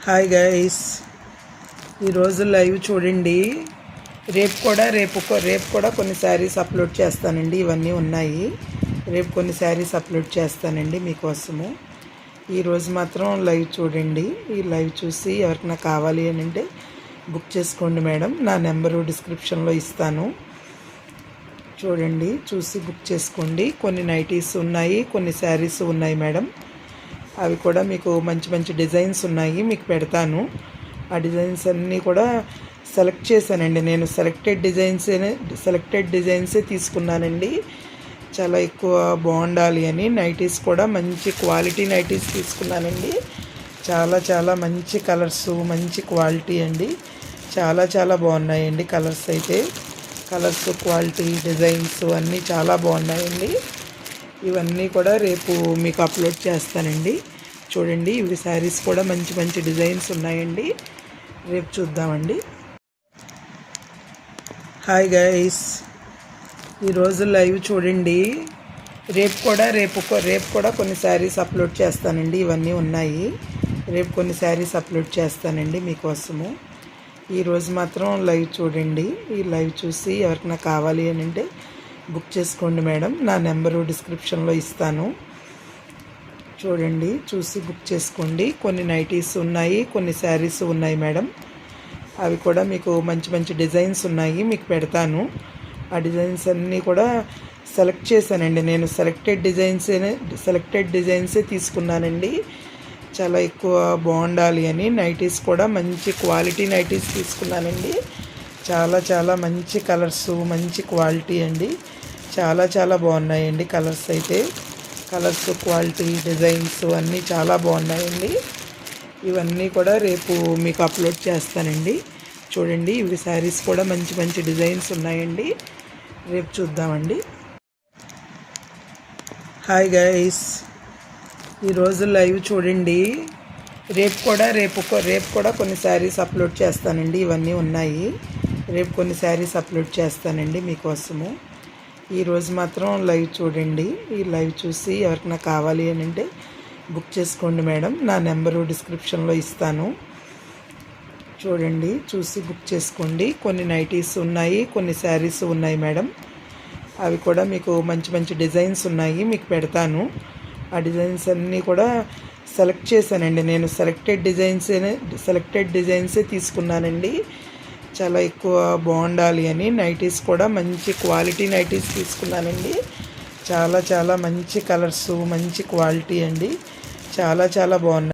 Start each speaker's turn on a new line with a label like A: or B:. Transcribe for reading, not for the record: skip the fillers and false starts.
A: Hi guys, ఈరోజు live చూడండి. రేపు కూడా కొన్ని శారీస్ అప్లోడ్ చేస్తానండి. ఇవన్నీ ఉన్నాయి. రేపు కొన్ని శారీస్ అప్లోడ్ చేస్తానండి మీకోసము. ఈరోజు మాత్రం లైవ్ చూడండి. ఈ లైవ్ చూసి ఎవరికైనా కావాలి అని అంటే బుక్ చేసుకోండి మేడం. నా నెంబరు డిస్క్రిప్షన్లో ఇస్తాను. చూడండి, చూసి బుక్ చేసుకోండి. కొన్ని నైటీస్ ఉన్నాయి, కొన్ని శారీస్ ఉన్నాయి మేడం. అవి కూడా మీకు మంచి మంచి డిజైన్స్ ఉన్నాయి, మీకు పెడతాను. ఆ డిజైన్స్ అన్నీ కూడా సెలెక్ట్ చేశానండి. నేను సెలెక్టెడ్ డిజైన్సే తీసుకున్నానండి. చాలా ఎక్కువ బాగుండాలి అని నైటీస్ కూడా మంచి క్వాలిటీ నైటీస్ తీసుకున్నానండి. చాలా చాలా మంచి కలర్స్, మంచి క్వాలిటీ అండి. చాలా చాలా బాగున్నాయండి. కలర్స్ క్వాలిటీ, డిజైన్స్ అన్నీ చాలా బాగున్నాయండి. ఇవన్నీ కూడా రేపు మీకు అప్లోడ్ చేస్తానండి. చూడండి, ఇవి శారీస్ కూడా మంచి మంచి డిజైన్స్ ఉన్నాయండి. రేపు చూద్దామండి. హాయ్ గైస్, ఈరోజు లైవ్ చూడండి. రేపు కూడా కొన్ని శారీస్ అప్లోడ్ చేస్తానండి. ఇవన్నీ ఉన్నాయి. రేపు కొన్ని శారీస్ అప్లోడ్ చేస్తానండి మీకోసము. ఈరోజు మాత్రం లైవ్ చూడండి. ఈ లైవ్ చూసి ఎవరికైనా కావాలి అని అంటే బుక్ చేసుకోండి మేడం. నా నెంబరు డిస్క్రిప్షన్లో ఇస్తాను. చూడండి, చూసి బుక్ చేసుకోండి. కొన్ని నైటీస్ ఉన్నాయి, కొన్ని శారీస్ ఉన్నాయి మేడం. అవి కూడా మీకు మంచి మంచి డిజైన్స్ ఉన్నాయి, మీకు పెడతాను. ఆ డిజైన్స్ అన్నీ కూడా సెలెక్ట్ చేశానండి. నేను సెలెక్టెడ్ డిజైన్సే తీసుకున్నానండి. చాలా ఎక్కువ బాగుండాలి అని నైటీస్ కూడా మంచి క్వాలిటీ నైటీస్ తీసుకున్నానండి. చాలా చాలా మంచి కలర్స్, మంచి క్వాలిటీ అండి. చాలా చాలా బాగున్నాయండి. కలర్స్ క్వాలిటీ, డిజైన్స్ అన్నీ చాలా బాగున్నాయండి. ఇవన్నీ కూడా రేపు మీకు అప్లోడ్ చేస్తానండి. చూడండి, ఇవి శారీస్ కూడా మంచి మంచి డిజైన్స్ ఉన్నాయండి. రేపు చూద్దామండి. హాయ్ గైస్, ఈరోజు లైవ్ చూడండి. రేపు కూడా కొన్ని శారీస్ అప్లోడ్ చేస్తానండి. ఇవన్నీ ఉన్నాయి. రేపు కొన్ని శారీస్ అప్లోడ్ చేస్తానండి మీకోసము. ఈరోజు మాత్రం లైవ్ చూడండి. ఈ లైవ్ చూసి ఎవరికైనా కావాలి అని అంటే బుక్ చేసుకోండి మేడం. నా నెంబరు డిస్క్రిప్షన్లో ఇస్తాను. చూడండి, చూసి బుక్ చేసుకోండి. కొన్ని నైటీస్ ఉన్నాయి, కొన్ని శారీస్ ఉన్నాయి మేడం. అవి కూడా మీకు మంచి మంచి డిజైన్స్ ఉన్నాయి, మీకు పెడతాను. ఆ డిజైన్స్ అన్నీ కూడా సెలెక్ట్ చేశానండి. నేను సెలెక్టెడ్ డిజైన్సే తీసుకున్నానండి. చాలా ఎక్కువ బాగుండాలి అని నైటీస్ కూడా మంచి క్వాలిటీ నైటీస్ తీసుకున్నానండి. చాలా చాలా మంచి కలర్స్, మంచి క్వాలిటీ అండి. చాలా చాలా బాగున్నాయి.